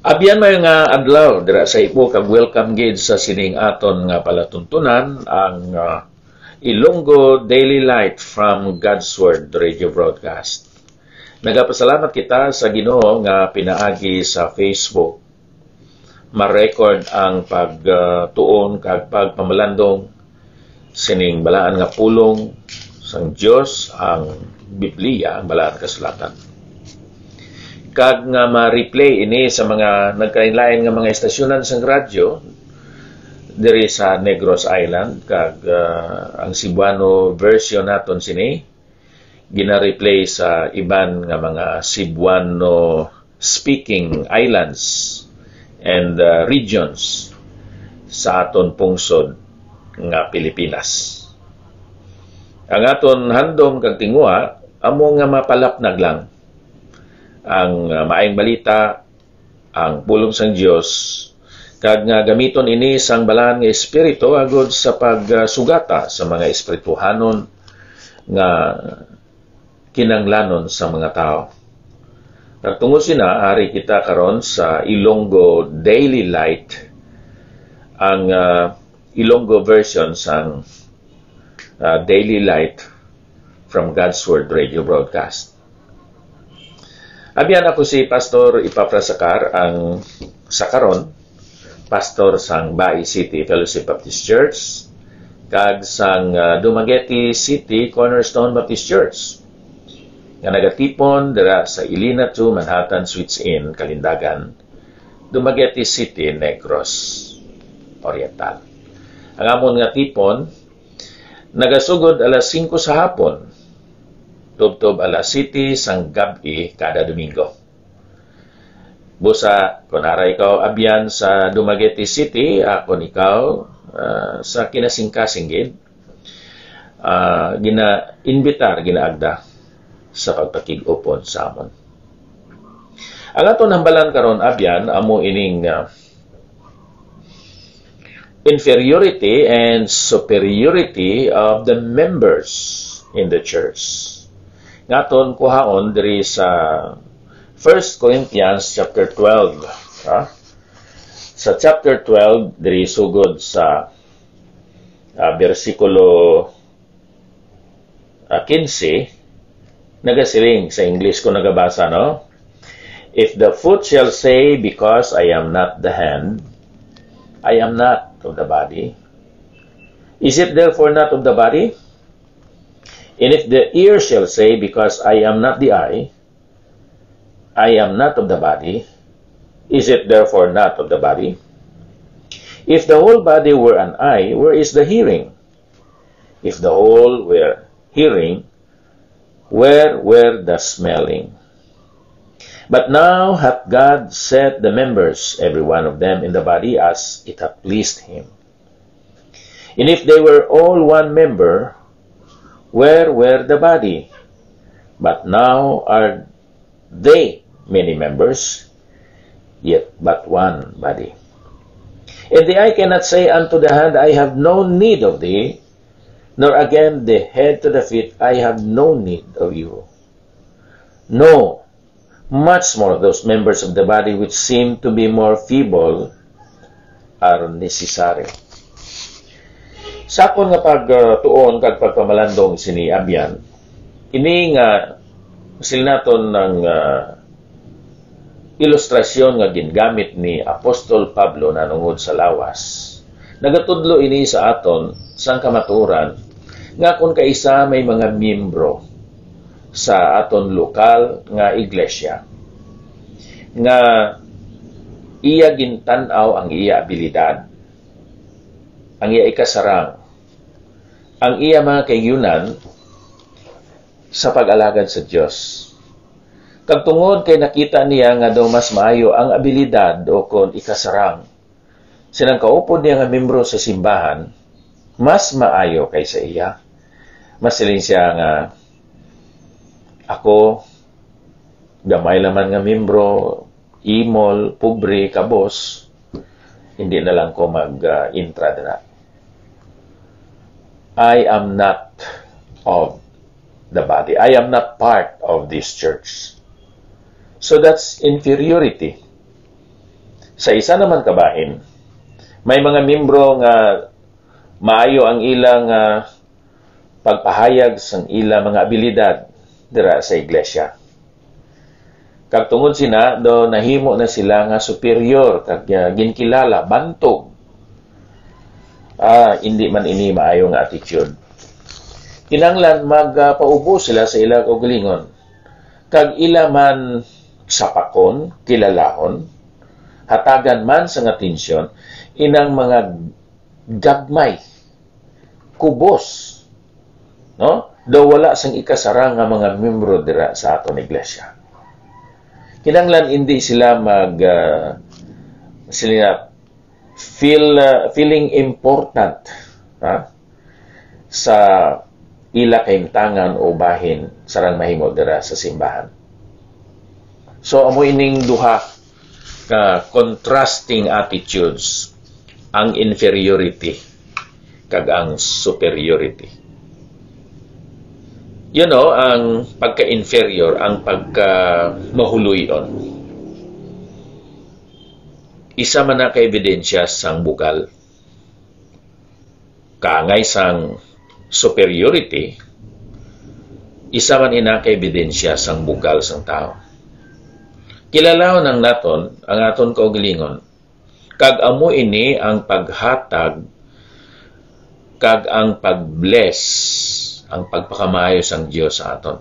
Abyan may nga adlaw dira sa ipo kag welcome gid sa sining aton nga palatuntunan ang Ilonggo Daily Light from God's Word Radio Broadcast. Nagapasalamat kita sa Ginoo nga pinaagi sa Facebook. Ma-record ang pagtuon kag pagpamalandong sining balaan nga pulong sang Dios ang Biblia, ang balaan kasulatan. Kag nga ma-replay ini sa mga nagkainlain nga mga estasyonan sang radyo diri sa Negros Island kag ang Cebuano version naton sini gina-replay sa iban nga mga Cebuano speaking islands and regions sa aton pungsod nga Pilipinas. Ang aton handom kag tingwa amo nga mapalapnag lang ang maayong balita, ang pulong sang Dios, kag nga gamiton ini sang balaan nga espiritu agod sa pagsugata sa mga espirituhanon nga kinanglanon sa mga tao. Kag tungod sina ari kita karon sa Ilonggo Daily Light, ang Ilonggo version sang Daily Light from God's Word Radio Broadcast. Abyan ako si Pastor Ipafrasacar, ang sakaron, pastor sang Bai City Fellowship Baptist Church, kag sang Dumaguete City Cornerstone Baptist Church, nga nagatipon dira sa Ilina 2 Manhattan Suites Inn, Kalindagan, Dumaguete City, Negros Oriental. Ang amon nga tipon, nagasugod alas 5 sa hapon, tubtob alas 7 sang gabi kada Domingo. Busa, kung aray ikaw abyan sa Dumaguete City, kung ikaw sa kinasingkasingid, gina-invitar, ginaagda sa pagpakig-upon sa amon. Ang aton hambalan karon abyan, amo ining inferiority and superiority of the members in the church. Ngaton kuhaon diri sa 1 Corinthians chapter 12. Sa chapter 12 diri sugod sa bersikulo 15 nagasiling sa English ko nagabasa, no? If the foot shall say, because I am not the hand, I am not of the body, is it therefore not of the body? And if the ear shall say, because I am not the eye, I am not of the body, is it therefore not of the body? If the whole body were an eye, where is the hearing? If the whole were hearing, where were the smelling? But now hath God set the members, every one of them, in the body as it hath pleased him. And if they were all one member, where were the body? But now are they many members, yet but one body. And the eye cannot say unto the hand, I have no need of thee, nor again the head to the feet, I have no need of you. No, much more those members of the body which seem to be more feeble are necessary. Sa akon nga pagtuon kag pagpamalandong sini abyan, ini nga masil naton ng ilustrasyon nga gingamit ni Apostol Pablo nanungod sa lawas. Nagatudlo ini sa aton sang kamaturan nga kung kaisa may mga miyembro sa aton lokal nga iglesia nga iya gintan-aw ang iya abilidad, ang iya ikasarang, ang iya mga kayunan sa pag-alagad sa Dios. Kag tungod kay nakita niya nga daw mas maayo ang abilidad o kon ikasarang sinang kaupod niya nga membro sa simbahan, mas maayo kaysa iya. Masilin siya nga ako gamay laman nga membro, imol, pobre, kabos, hindi na lang ko mag-intra na. I am not of the body. I am not part of this church. So that's inferiority. Sa isa naman kabahin, may mga membro nga maayo ang ilang pagpahayag sang ilang mga abilidad dira sa iglesia. Kag tungod sina do nahimo na sila nga superior kag ginkilala bantog. Hindi man ini maayo nga attitude. Kinanglan magpaubo sila sa ilang kaugalingon. Kag ila man sapakon, kilalahon, hatagan man sa atensyon inang mga gagmay, kubos, no? Daw wala sang ikasara nga mga membro dira sa aton iglesia. Kinanglan hindi sila feeling important sa ila kaimtangan o bahin sarang mahimo dira sa simbahan. So amo ining duha ka contrasting attitudes, ang inferiority kag ang superiority. Ang pagka-inferior, ang pagka-mahuluyon. Isa man na ka-ebidensya sang bugal. Kaangay sang superiority, isa man ina ka-ebidensya sang bugal sang tao. Kilalahon ang naton, ang aton kaugalingon, kag amo ini ang paghatag, kag ang pag-bless, ang pagpakamayo sang Dios sa aton.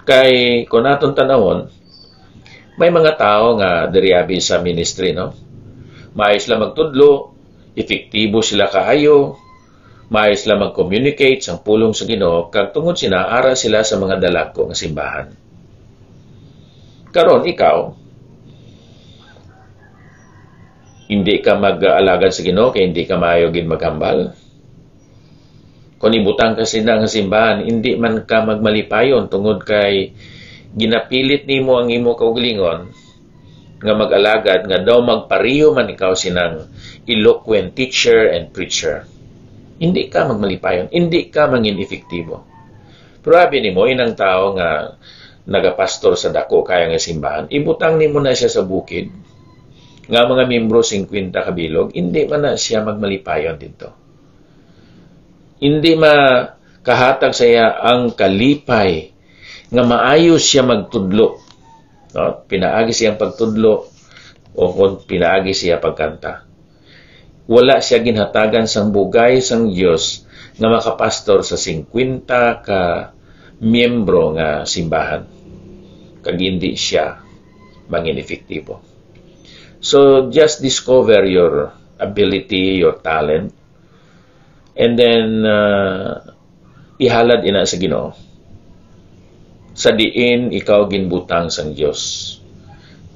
Kay kung aton tanawon, may mga tao nga diriabi sa ministry, no? Maayos sila magtudlo, epektibo sila kaayo, maayos sila mag-communicate sang pulong sa Ginoo, kag tungod sina ara sila sa mga dalagko nga simbahan. Karon ikaw, hindi ka mag-alagad sa Ginoo kay hindi ka maayo gid maghambal. Kung ibutang ka sila nga simbahan, hindi man ka magmalipayon tungod kay ginapilit nimo ang imo kaugalingon nga mag-alagad nga daw magpariyo man ikaw sinang eloquent teacher and preacher. Hindi ka magmalipayon, hindi ka mangin efektibo. Probi nimo inang tao nga nagapastor sa dako kaya nga simbahan, ibutang nimo na siya sa bukid nga mga membro 50 kabilog, hindi man na siya magmalipayon dito. Hindi makahatag sa iya ang kalipay nga maayos siya magtudlo. No? Pinaagi siyang pagtudlo o kung pinaagi siya pagkanta. Wala siya ginhatagan sang bugay sang Dios nga makapastor sa 50 ka miyembro nga simbahan. Kag hindi siya mangin efektibo. So just discover your ability, your talent, and then ihalad ina sa Ginoo. Sa diin ikaw ginbutang sang Dios.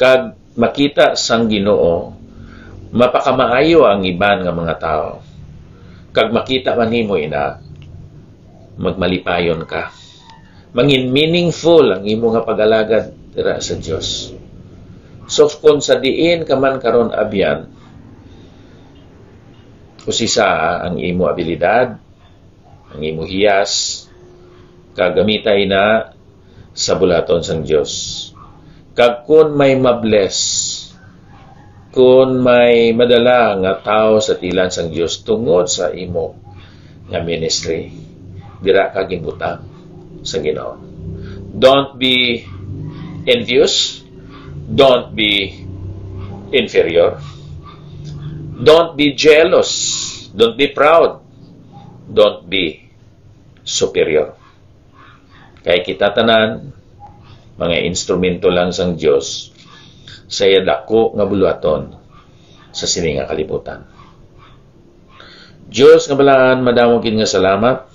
Kag makita sang Ginoo, mapakamaayo ang iban nga mga tao. Kag makita man nimo ina, magmalipayon ka. Mangin meaningful ang imo nga pag-alagad dira sa Dios. So kung sa diin ka man karon abyan, kusisa ang imo abilidad, ang imo hiyas, kagamitay na sa bulaton sang Dios. Kag kun may mabless, kun may madala nga tao sa tilan sang Dios tungod sa imo nga ministry, dira ka ginbutang sa Ginoo. Don't be envious, don't be inferior. Don't be jealous. Don't be proud. Don't be superior. Kaya kita tanan, mga instrumento lang sang Dios sa dako nga buluhaton sa sini nga kalibutan. Dios nga balaan, madamo gid nga salamat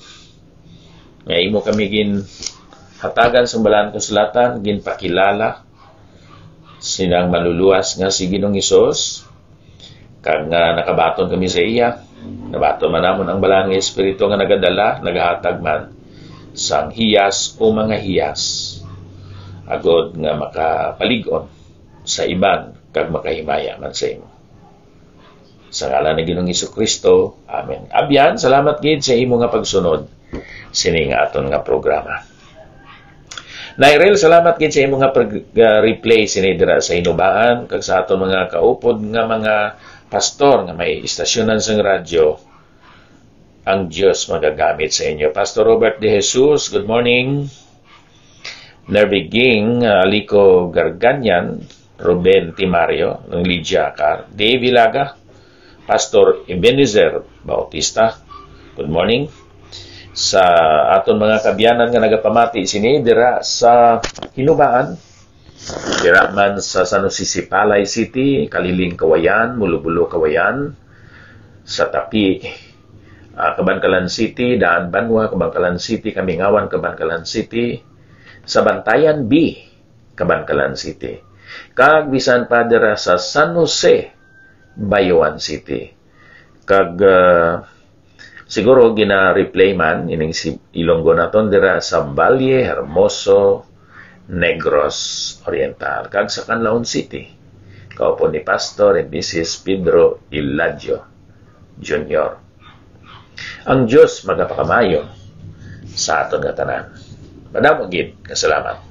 nga imo kami gin hatagan sa balaan kasulatan, gin pakilala sinang maluluwas nga si Ginoong Hesus. Kag nakabaton kami sa iya, nabaton man namon ang balaan nga espiritu nga nagadala, nagahatag man sang hiyas o mga hiyas agod nga makapalig-on sa iban kag makahimaya man sa imo. Sa ngalan ni Ginoong Hesukristo, amen. Abyan, salamat gid sa imo nga pagsunod sini nga aton nga programa. Nairel, salamat gid sa imong replay sinidira sa inubaan kag sa aton mga kaupod nga mga pastor nga may istasyonan sa radyo. Ang Diyos magagamit sa inyo. Pastor Robert De Jesus, good morning. Nerviging, Alico Garganyan, Ruben Timario, ng Lydia Car, Dave Ilaga, Pastor Ebenezer Bautista, good morning. Sa aton mga kabyanan nga nagapamati sini dira sa Hinubaan, dira man sa San Jose Sipalay City, Kaliling Kawayan, Mulubulo Kawayan, sa Tapi Kabankalan City, Daan Banwa, Kabankalan City, Kamingawan, Kabankalan City, sa Bantayan B, Kabankalan City. Kag bisan pa dira sa San Jose, Bayuan City. Kag siguro gina-replay man ining si Ilonggo naton dira sa Valle Hermoso, Negros Oriental. Kag sa Canlaon City, kaupo ni Pastor and Mrs. Pedro Iladio Jr. Ang Diyos magapakamayo sa aton nga tanan. Madamo gid, kasalamat.